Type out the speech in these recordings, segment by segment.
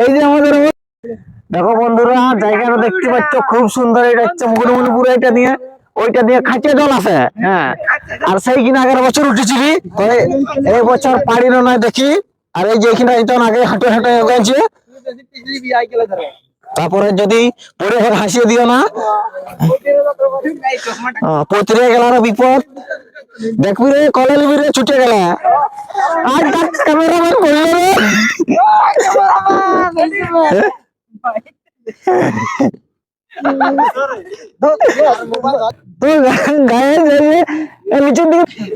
এই যে আমাদের দেখো বন্ধুরা, জায়গাটা দেখতে পাচ্ছ খুব সুন্দর। এটা হচ্ছে মুকুটমণিপুর, এটা দিয়ে ওইটা দিয়ে খাঁচে জল আছে। হ্যাঁ, আর সেই কিনা আগের বছর উঠেছিলি, এই বছর পারি না দেখি। আর এই যে এখানে আগে হাঁটে হাঁটে গেছে, তারপরে যদি পরে হাসিয়ে দিও না, পত্রে গেল বিপদ। দেখবি রে, কলে নিবি রে, ছুটে গেল। আর ক্যামেরাম্যান করলো রে।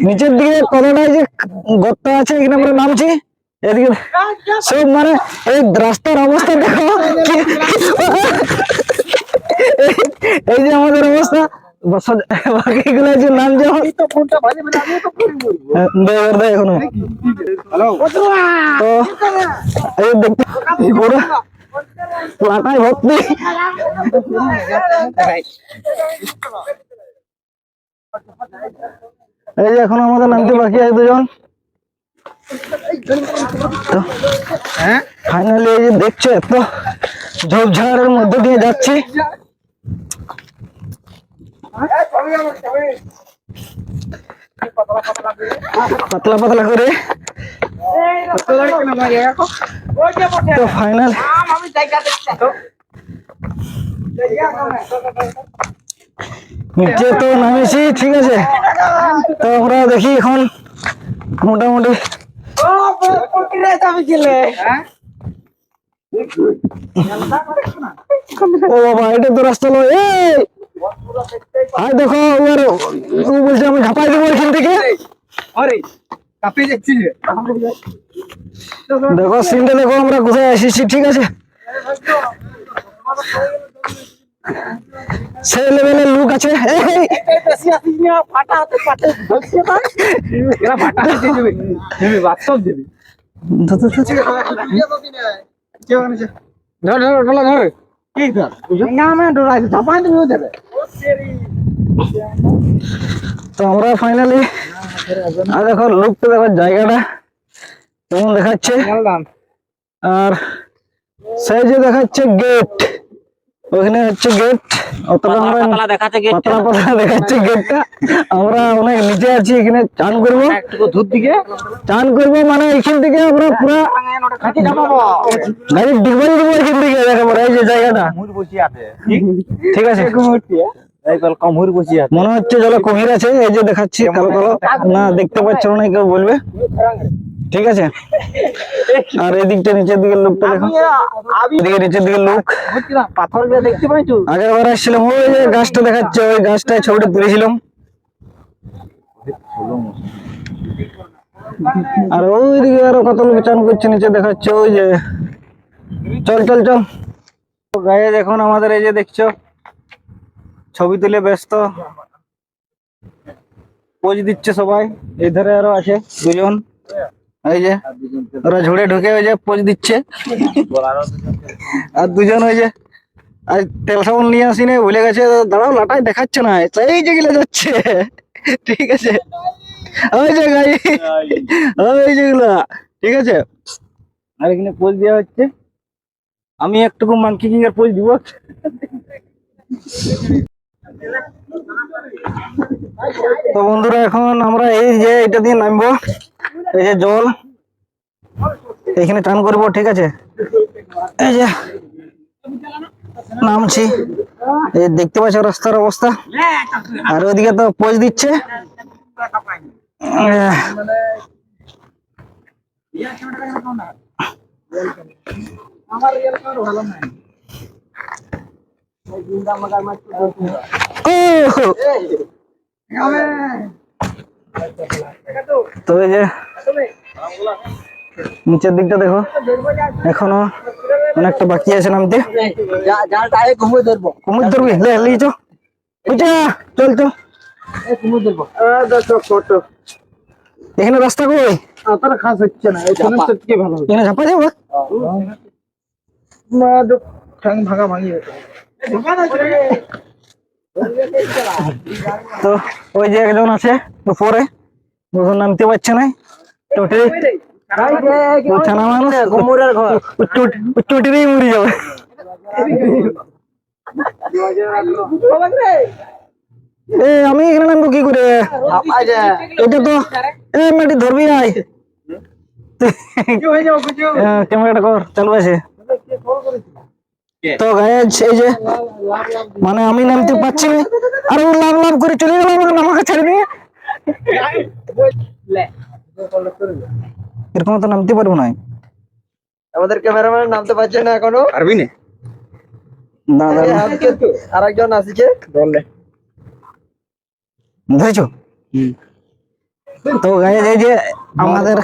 নিচের দিকে কতটা যে গর্ত আছে, এখানে আমরা নামছি। এদিকে সব মানে এই রাস্তার অবস্থা দেখো। এই যে আমাদের অবস্থা, বাকিগুলো যে নাম যেমন এখনো তো এই দেখতে পুরো লাটাই ভর্তি। এই যে এখন আমাদের নামতে বাকি আছে দুজন। ফাইনালি এই যে দেখছো, এত ঝোপঝাড়ের মধ্যে দিয়ে যাচ্ছি। পাতলা পাতলা করে তো ফাইনাল নিচে তো নামেছি, ঠিক আছে। তো আমরা দেখি এখন মোটামুটি ও বাবা, এটা তো রাস্তা নয়। দেখো ও বলছে আমি ঝাঁপাই দেবো এখান থেকে। দেখো সিনটা দেখো, আমরা কোথায় এসেছি, ঠিক আছে। সেই লেভেলের লুক আছে। তো আমরা ফাইনালি দেখো লুকটা, দেখো জায়গাটা কেমন দেখাচ্ছে। আর সেই যে দেখাচ্ছে গেট, ওখানে হচ্ছে গেট। অতটা পাতলা দেখাচ্ছে গেটটা। আমরা অনেক নিচে আছি, এখানে চান করবো, দূর দিকে চান করবো। মানে এখান থেকে আমরা পুরো গাড়ি ডিগবাড়ি দেবো এখান থেকে। দেখাবো এই যে জায়গাটা, ঠিক আছে। মনে হচ্ছে জলে কুমির আছে, এই যে দেখাচ্ছি কালো কালো। না দেখতে পাচ্ছ না, কেউ বলবে, ঠিক আছে। আর এদিকটা নিচের দিকে লোকটা দেখো, এদিকে নিচের দিকে লোক পাথর দেখতে পাইছো। আগের বার আসছিলাম, ওই যে গাছটা দেখাচ্ছে, ওই গাছটায় ছবিটা তুলেছিলাম। আর ওইদিকে আরো কত লোক চান করছে, নিচে দেখাচ্ছে ওই যে। চল চল চল গায়ে। দেখুন আমাদের এই যে দেখছো, ছবি তুলে ব্যস্ত, পোজ দিচ্ছে সবাই। এই ধারে আরো আছে দুজন, এই যে ওরা ঝুড়ে ঢুকে ওই যে পোজ দিচ্ছে। আর দুজন ওই যে আর তেল সাবান নিয়ে আসিনি, ভুলে গেছে। দাঁড়াও, লাটাই দেখাচ্ছে না, এই যে গিলে যাচ্ছে, ঠিক আছে। ওই যে গাড়ি, ওই যেগুলা, ঠিক আছে। আর এখানে পোজ দেওয়া হচ্ছে। আমি একটুকু মাংকি কিং এর পোজ দিব। তো বন্ধুরা, এখন আমরা এই যে এটা দিয়ে নামবো। এই যে জল, এখানে টান করবো, ঠিক আছে। এই যে নামছি, এই দেখতে পাচ্ছ রাস্তার অবস্থা। আর ওইদিকে তো পোজ দিচ্ছে। তো এই যে নিচের দিকটা দেখো, এখনো অনেকটা বাকি আছে নামতে। কুমির ধরবি, চল চল। এখানে রাস্তা কই খাস হচ্ছে না, এখানে ঝাপা যাবো। ভাঙা ভাঙি তো ওই যে একজন আছে উপরে, নামতে পারছে না। টোটালি ও ছানা মানুষ কুমোরের ঘর চুটিরেই মরে যাবে। আমি এখানে নামবো কি করে? এটা তো মাটি ধরবি নাই। ক্যামেরাটা কর, চালু আছে তো গাইজ। এই যে মানে আমি নামতে পারছি না, আর ও লাভ লাভ করে চলে গেল, আমাকে ছেড়ে নিয়ে। এরকম তো নামতে পারবো না। আমাদের ক্যামেরাম্যান নামতে পারছে না এখনো। পারবি না দাদা, আরেকজন আসছে বললে বুঝেছো? তো গাইজ এই যে আমাদের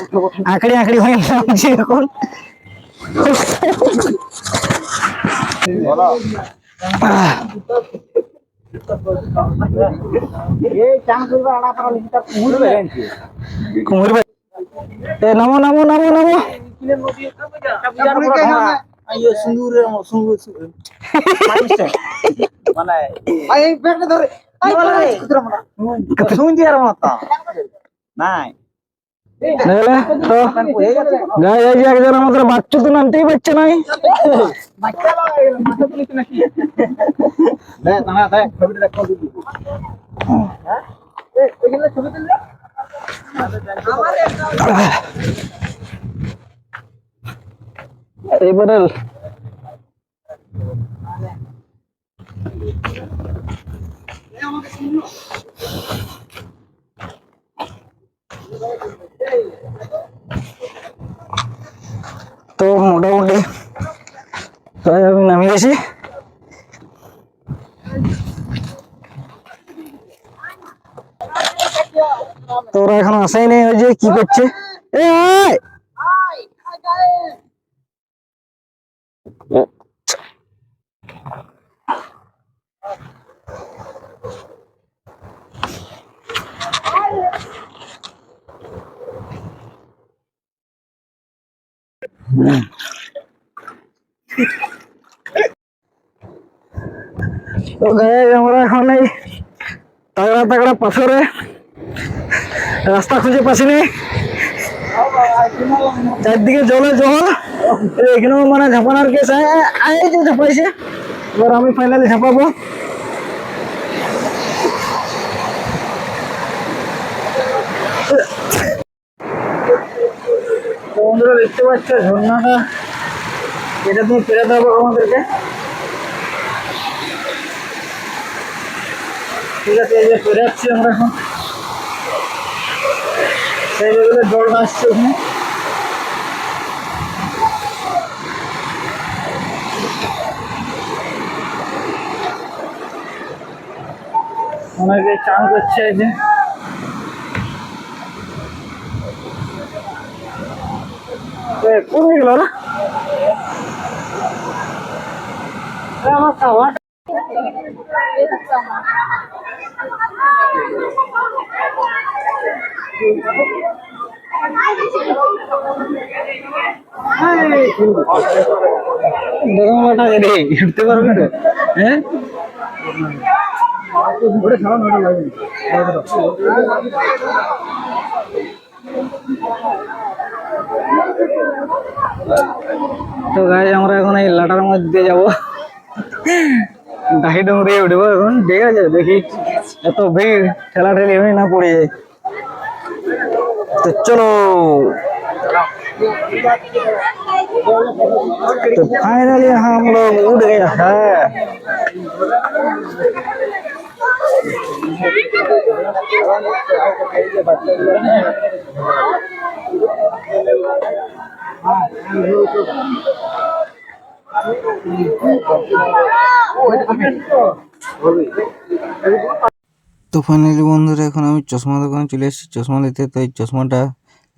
আঁকড়ি আঁকড়ি হয়ে নামছে এখন। কুমির ভাই, নামো নামো নামো নামো। একজন আমাদের বাচ্চা তো নামতেই পারছে নাই। এবারে তো মোটামুটি প্রায় আমি নামিয়ে গেছি। তোরা এখন আসাই নেই, ওই যে কি করছে। তো গাইজ আমরা এখন এই তাগড়া তাগড়া পাথরে রাস্তা খুঁজে পাচ্ছি নি, চারদিকে জলে জল। এখানেও মানে ঝাপানোর কেস যে ঝাপাইছে, এবার আমি ফাইনালি ঝাপাবো। তো বন্ধুরা দেখতে পাচ্ছ ঝর্ণাটা, এটা তুমি পেরাতে হবে আমাদেরকে। ঠিক আছে, এই যে পেরাচ্ছি আমরা এখন। সেই লেভেলে জলটা আসছে ওখানে। অনেকে চান করছে, এই যে কোন গেল না আমার খাওয়া। উঠতে পারবে না? হ্যাঁ, তো গাইজ আমরা এখন এই লাটার মধ্যে যাবো, ডাহি ডুমুরে উঠবো এখন। ঠিক আছে, দেখি এত ভিড়, ঠেলা ঠেলি হয়ে না পড়ে যায়। तो चलो, तो फाइनली हम लोग उड़ गए हैं। তো ফাইনালি বন্ধুরা এখন আমি চশমা দোকানে চলে এসেছি চশমা নিতে। তো এই চশমাটা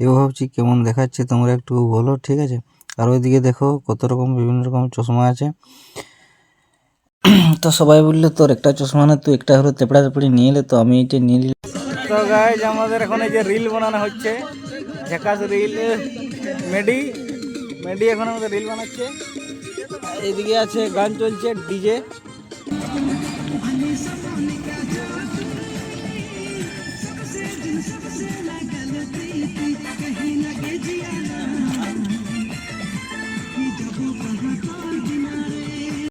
এও ভাবছি কেমন দেখাচ্ছে, তোমরা একটু বলো, ঠিক আছে? আর ওইদিকে দেখো কত রকম বিভিন্ন রকম চশমা আছে। তো সবাই বললো তোর একটা চশমা না, তুই একটা হলো তেপড়া তেপড়ি নিয়ে এলে, তো আমি এটা নিয়ে নিলাম। তো গাইজ আমাদের এখন এই যে রিল বানানো হচ্ছে, ঝাকাস রিল। মেডি এখন আমাদের রিল বানাচ্ছে। এইদিকে আছে গান চলছে, ডিজে।